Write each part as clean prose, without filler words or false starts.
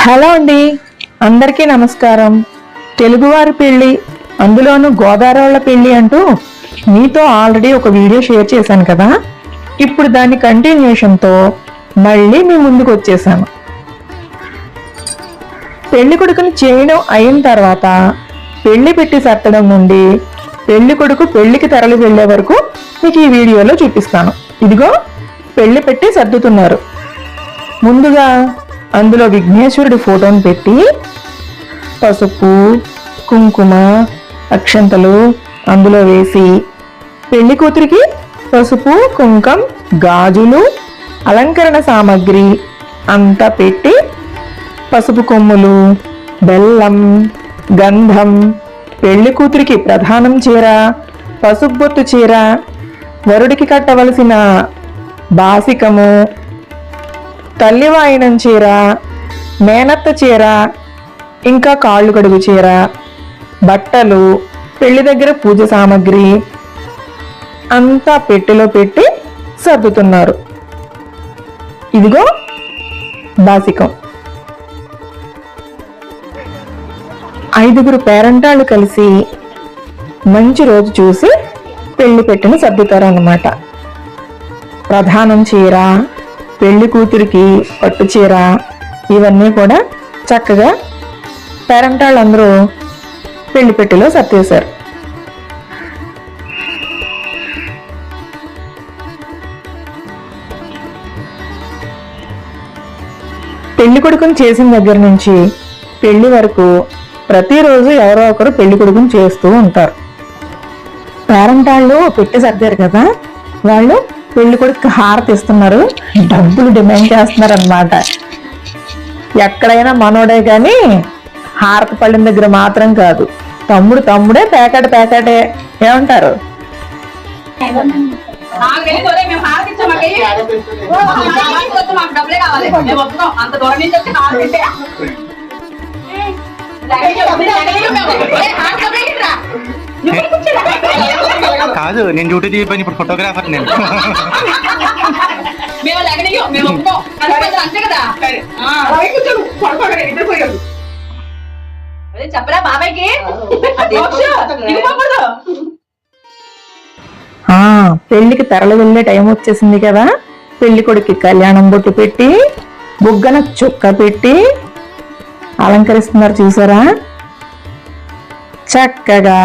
Hello అండి, అందరికీ నమస్కారం. తెలుగువారి పెళ్లి, అందులోనూ గోదావరి పెళ్లి అంటూ మీతో ఆల్రెడీ ఒక వీడియో షేర్ చేశాను కదా. ఇప్పుడు దాని కంటిన్యూషన్తో మళ్ళీ మీ ముందుకు వచ్చేసాను. పెళ్లి కొడుకుని చేయడం అయిన తర్వాత పెళ్లి పెట్టి సర్దడం నుండి పెళ్లి కొడుకు పెళ్లికి తరలి వెళ్లే వరకు మీకు ఈ వీడియోలో చూపిస్తాను. ఇదిగో పెళ్లి పెట్టి సర్దుతున్నారు. ముందుగా అందులో విఘ్నేశ్వరుడి ఫోటోను పెట్టి పసుపు, కుంకుమ, అక్షంతలు అందులో వేసి పెళ్లి కూతురికి పసుపు, కుంకం, గాజులు, అలంకరణ సామాగ్రి అంతా పెట్టి పసుపు కొమ్ములు, బెల్లం, గంధం, పెళ్లి కూతురికి ప్రధానం చీర, పసుపు బొట్టు చీర, వరుడికి కట్టవలసిన బాసికము, తల్లి వాయినం చీర, మేనత్త చీర, ఇంకా కాళ్ళు కడుగు చీర, బట్టలు, పెళ్లి దగ్గర పూజ సామాగ్రి అంతా పెట్టెలో పెట్టి సర్దుతున్నారు. ఇదిగో బాసికం. 5 పేరంటాళ్ళు కలిసి మంచి రోజు చూసి పెళ్లి పెట్టిన సర్దుతారు అన్నమాట. ప్రధానం చీర, పెళ్లి కూతురికి పట్టు చీర, ఇవన్నీ కూడా చక్కగా పేరంటాళ్ళందరూ పెళ్లి పెట్టెలో సర్దేశారు. పెళ్లి కొడుకుని చేసిన దగ్గర నుంచి పెళ్లి వరకు ప్రతిరోజు ఎవరో ఒకరు పెళ్లి కొడుకుని చేస్తూ ఉంటారు. పేరంటాళ్ళు పెట్టి సర్దారు కదా, వాళ్ళు పెళ్లి కొడుకు హారతి ఇస్తున్నారు, డబ్బులు డిమాండ్ చేస్తున్నారు అన్నమాట. ఎక్కడైనా మనోడే కానీ హారతి పళ్ళిన దగ్గర మాత్రం కాదు, తమ్ముడే ప్యాకెటే. ఏమంటారు? కాదు, నేను డ్యూటీ తీయపోయిన ఇప్పుడు ఫోటోగ్రాఫర్ నేను. చెప్పరా బాబాయ్కి? పెళ్లికి తరలి వెళ్లే టైం వచ్చేసింది కదా. పెళ్లి కొడుకు కళ్యాణం బొట్టు పెట్టి బుగ్గన చుక్క పెట్టి అలంకరిస్తున్నారు చూసారా. చక్కగా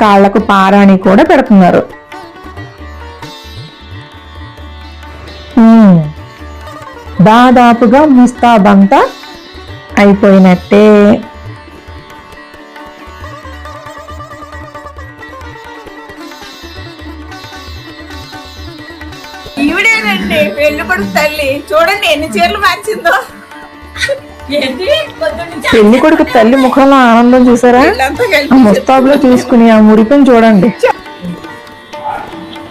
కాళ్లకు పారాణి కూడా పెడుతున్నారు. దాదాపుగా ముస్తాబంతా అయిపోయినట్టే. ఈవిడేనండి పెళ్లి కొడుకు తల్లి. చూడండి ఎన్ని చీరలు మార్చిందో. పెళ్లి కొడుకు తల్లి ముఖంలో ఆనందం చూసారా. ఆ ముస్తాబులో చూసుకుని ఆ మురికం చూడండి.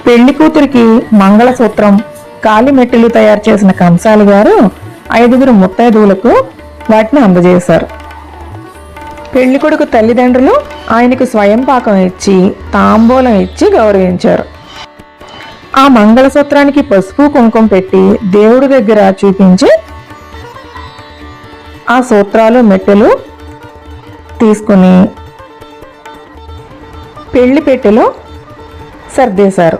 పెళ్లి కూతురికి మంగళసూత్రం, కాలి మెట్టెలు తయారు చేసిన కంసాలి గారు 5 ముత్తైదువులకు వాటిని అందజేశారు. పెళ్లి కొడుకు తల్లిదండ్రులు ఆయనకు స్వయం పాకం ఇచ్చి తాంబూలం ఇచ్చి గౌరవించారు. ఆ మంగళసూత్రానికి పసుపు కుంకుమ పెట్టి దేవుడి దగ్గర చూపించి ఆ సూత్రాలు మెట్టెలు తీసుకుని పెళ్లి పెట్టెలో సర్దేశారు.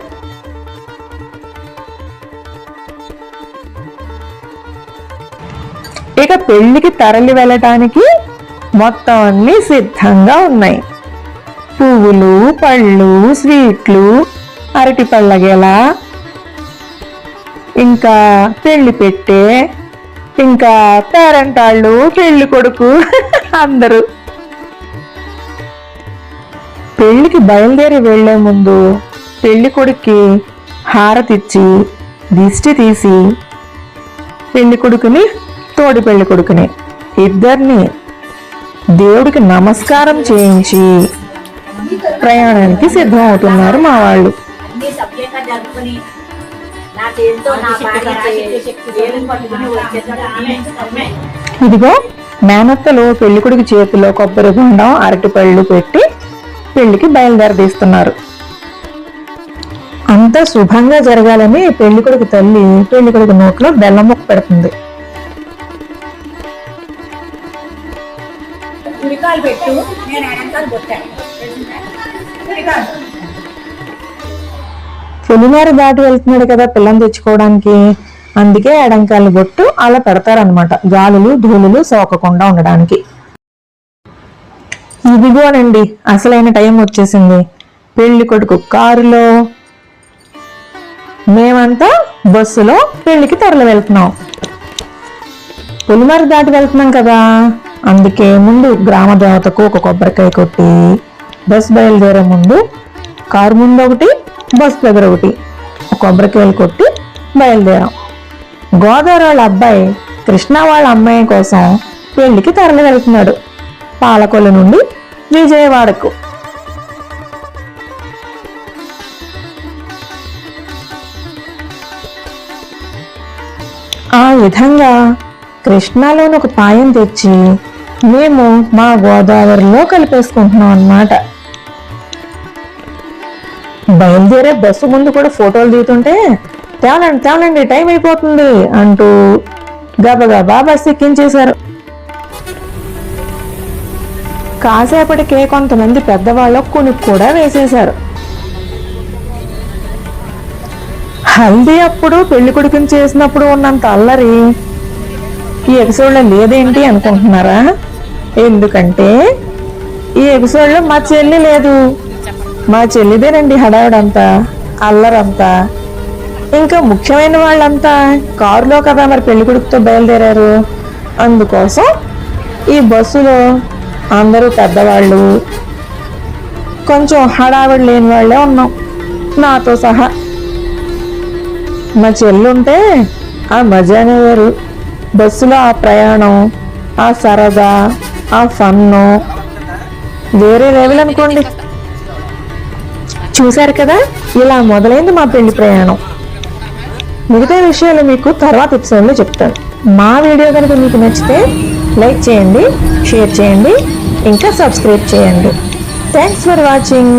ఇక పెళ్లికి తరలి వెళ్ళటానికి మొత్తం అన్ని సిద్ధంగా ఉన్నాయి. పువ్వులు, పళ్ళు, స్వీట్లు, అరటి పళ్ళ గెల, ఇంకా పెళ్లి పెట్టే, ఇంకా పేరంటాళ్ళు, పెళ్లి కొడుకు అందరూ. పెళ్లికి బయలుదేరి వెళ్లే ముందు పెళ్లి కొడుక్కి హారతిచ్చి దిష్టి తీసి పెళ్లి కొడుకుని, తోడి పెళ్లి కొడుకుని ఇద్దరిని దేవుడికి నమస్కారం చేయించి ప్రయాణానికి సిద్ధం అవుతున్నారు మా వాళ్ళు. ఇదిగో మేనత్తలు పెళ్లి కొడుకు చేతిలో కొబ్బరి బొండం, అరటి పళ్ళు పెట్టి పెళ్లికి బయలుదేరదీస్తున్నారు. అంతా శుభంగా జరగాలని పెళ్లి కొడుకు తల్లి పెళ్లి కొడుకు నోట్లో బెల్లం ముక్క పెడుతుంది. ఎడంకాలు పెట్టు, నేను ఎడంకాలు కొట్టాను. పులిమేర దాటి వెళ్తున్నాడు కదా పిల్లని తెచ్చుకోవడానికి, అందుకే ఎడంకాలు బొట్టు అలా పెడతారనమాట, గాలులు ధూళులు సోకకుండా ఉండడానికి. ఇదిగోనండి అసలైన టైం వచ్చేసింది. పెళ్లి కొడుకు కారులో, మేమంతా బస్సులో పెళ్లికి తరలి వెళ్తున్నాం. పులిమేర దాటి వెళ్తున్నాం కదా, అందుకే ముందు గ్రామ దేవతకు ఒక కొబ్బరికాయ కొట్టి బస్ బయలుదేరే ముందు కారు ముందు ఒకటి, బస్ దగ్గర ఒకటి కొబ్బరికాయలు కొట్టి బయలుదేరాం. గోదావరి వాళ్ళ అబ్బాయి కృష్ణ వాళ్ళ అమ్మాయి కోసం పెళ్లికి తరలి వెళ్తున్నాడు పాలకొల్లు నుండి విజయవాడకు. ఆ విధంగా కృష్ణాలోని ఒక పాయం తెచ్చి మేము మా గోదావరిలో కలిపేసుకుంటున్నాం అన్నమాట. బయలుదేరే బస్సు ముందు కూడా ఫోటోలు దిగుతుంటే తేవనండి టైం అయిపోతుంది అంటూ గబగబా బస్సు ఎక్కించేశారు. కాసేపటికే కొంతమంది పెద్దవాళ్ళు కునుకు కూడా వేసేశారు. హల్దీ అప్పుడు పెళ్లి కొడుకుని చేసినప్పుడు ఉన్నంత అల్లరి ఈ ఎపిసోడ్లో లేదేంటి అనుకుంటున్నారా? ఎందుకంటే ఈ ఎపిసోడ్లో మా చెల్లి లేదు. మా చెల్లిదేనండి హడావుడంతా, అల్లరంతా. ఇంకా ముఖ్యమైన వాళ్ళంతా కారులో కదా మరి పెళ్లి కొడుకుతో బయలుదేరారు. అందుకోసం ఈ బస్సులో అందరూ పెద్దవాళ్ళు, కొంచెం హడావిడి లేని వాళ్ళే ఉన్నాం, నాతో సహా. మా చెల్లుంటే ఆ మజానే వేరు. బస్సులో ఆ ప్రయాణం, ఆ సరదా, ఆ ఫన్ను వేరే లెవెల్ అనుకోండి. చూశారు కదా, ఇలా మొదలైంది మా పెళ్లి ప్రయాణం. మిగతా విషయాలు మీకు తర్వాత ఎపిసోడ్లో చెప్తాను. మా వీడియో కనుక మీకు నచ్చితే లైక్ చేయండి, షేర్ చేయండి, ఇంకా సబ్స్క్రైబ్ చేయండి. Thanks for watching.